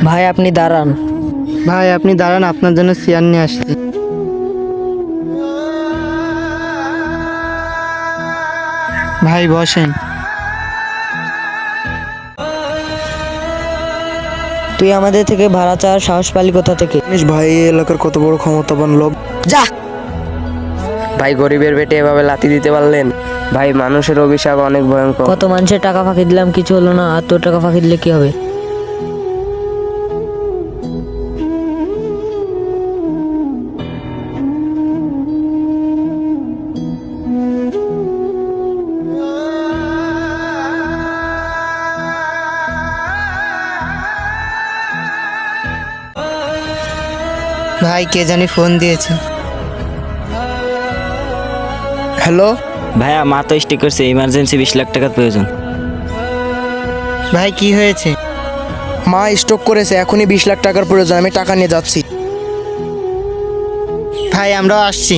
ভাই আপনি দাঁড়ান। ভাই আপনি দাঁড়ান, আপনার জন্য চেয়ার নিয়ে আসছি। ভাই বসেন। তুই আমাদের থেকে ভাড়া চাওয়ার সাহস পালি কোথা থেকে? জানিস ভাই এই এলাকার কত বড় ক্ষমতাবান লোক। যা। ভাই গরিবের পেটে এভাবে লাথি দিতে পারলেন? ভাই মানুষের অভিশাপ অনেক ভয়ঙ্কর। কত মানুষের টাকা ফাঁকি দিলাম, কিছু হলো না, আর তোর টাকা ফাঁকি দিলে কি হবে? ভাই কে জানি ফোন দিয়েছে। হ্যালো ভাইয়া মা তো স্টিক করছে, ইমার্জেন্সি 20 লাখ টাকার প্রয়োজন। ভাই কি হয়েছে? মা স্টক করেছে, এখনই 20 লাখ টাকার প্রয়োজন, আমি টাকা নিয়ে যাচ্ছি। ভাই আমরাও আসছি।